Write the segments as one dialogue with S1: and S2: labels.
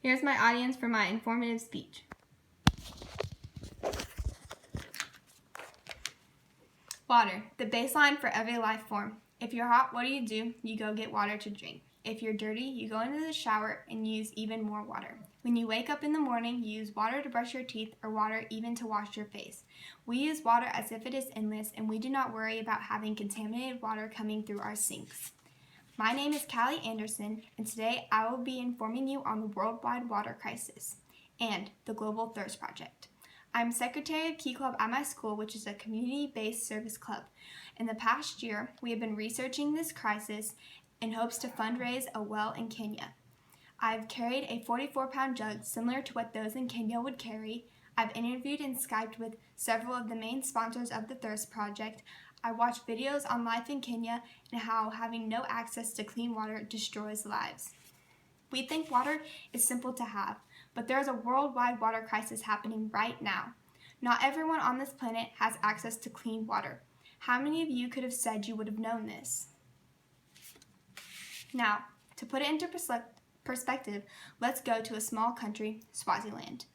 S1: Here's my audience for my informative speech. Water, the baseline for every life form. If you're hot, what do? You go get water to drink. If you're dirty, you go into the shower and use even more water. When you wake up in the morning, you use water to brush your teeth or water even to wash your face. We use water as if it is endless, and we do not worry about having contaminated water coming through our sinks. My name is Callie Anderson, and today I will be informing you on the worldwide water crisis and the Global Thirst Project. I'm Secretary of Key Club at my school, which is a community-based service club. In the past year, we have been researching this crisis in hopes to fundraise a well in Kenya. I've carried a 44-pound jug similar to what those in Kenya would carry. I've interviewed and Skyped with several of the main sponsors of the Thirst Project. I watched videos on life in Kenya and how having no access to clean water destroys lives. We think water is simple to have, but there is a worldwide water crisis happening right now. Not everyone on this planet has access to clean water. How many of you could have said you would have known this? Now, to put it into perspective, let's go to a small country, Swaziland.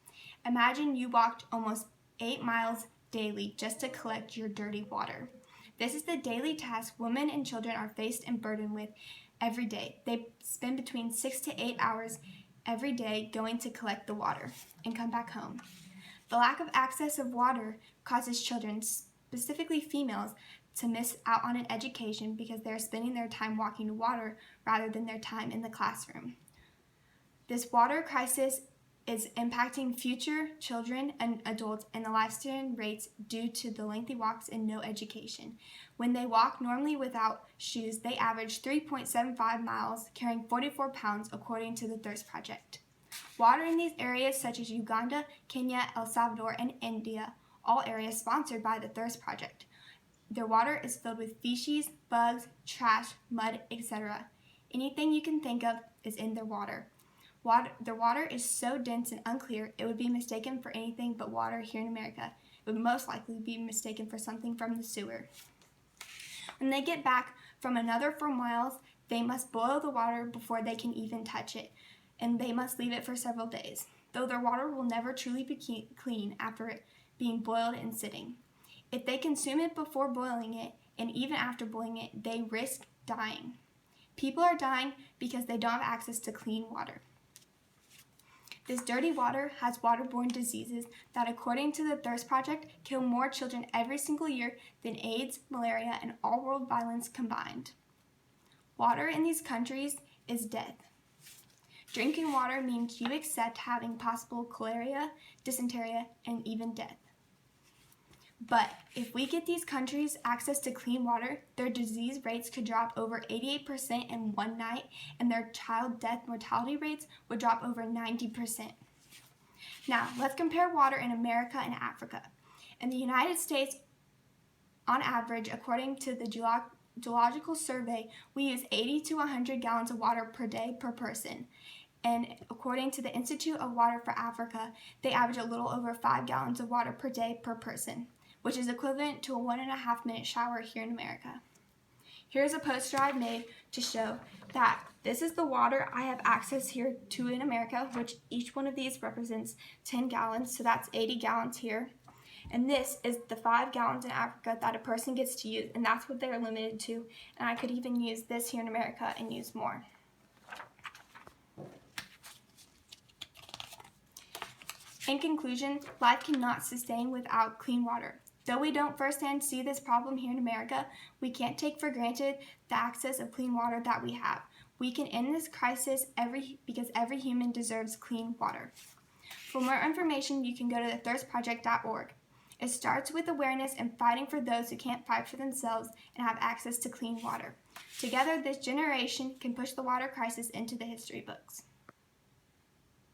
S1: Imagine you walked almost 8 miles daily just to collect your dirty water. This is the daily task women and children are faced and burdened with every day. They spend between 6 to 8 hours every day going to collect the water and come back home. The lack of access of water causes children, specifically females, to miss out on an education because they're spending their time walking to water rather than their time in the classroom. This water crisis is impacting future children and adults and the lifespan rates due to the lengthy walks and no education. When they walk normally without shoes, they average 3.75 miles, carrying 44 pounds according to the Thirst Project. Water in these areas such as Uganda, Kenya, El Salvador, and India, all areas sponsored by the Thirst Project. Their water is filled with feces, bugs, trash, mud, etc. Anything you can think of is in their water. Their water is so dense and unclear, it would be mistaken for anything but water here in America. It would most likely be mistaken for something from the sewer. When they get back from another 4 miles, they must boil the water before they can even touch it, and they must leave it for several days, though their water will never truly be clean after it being boiled and sitting. If they consume it before boiling it, and even after boiling it, they risk dying. People are dying because they don't have access to clean water. This dirty water has waterborne diseases that, according to the Thirst Project, kill more children every single year than AIDS, malaria, and all world violence combined. Water in these countries is death. Drinking water means you accept having possible cholera, dysentery, and even death. But if we get these countries access to clean water, their disease rates could drop over 88% in one night, and their child death mortality rates would drop over 90%. Now, let's compare water in America and Africa. In the United States, on average, according to the Geological Survey, we use 80 to 100 gallons of water per day per person. And according to the Institute of Water for Africa, they average a little over 5 gallons of water per day per person, which is equivalent to a 1.5-minute shower here in America. Here's a poster I've made to show that this is the water I have access here to in America, which each one of these represents 10 gallons, so that's 80 gallons here. And this is the 5 gallons in Africa that a person gets to use, and that's what they're limited to. And I could even use this here in America and use more. In conclusion, life cannot sustain without clean water. Though we don't firsthand see this problem here in America, we can't take for granted the access of clean water that we have. We can end this crisis because every human deserves clean water. For more information, you can go to thethirstproject.org. It starts with awareness and fighting for those who can't fight for themselves and have access to clean water. Together, this generation can push the water crisis into the history books.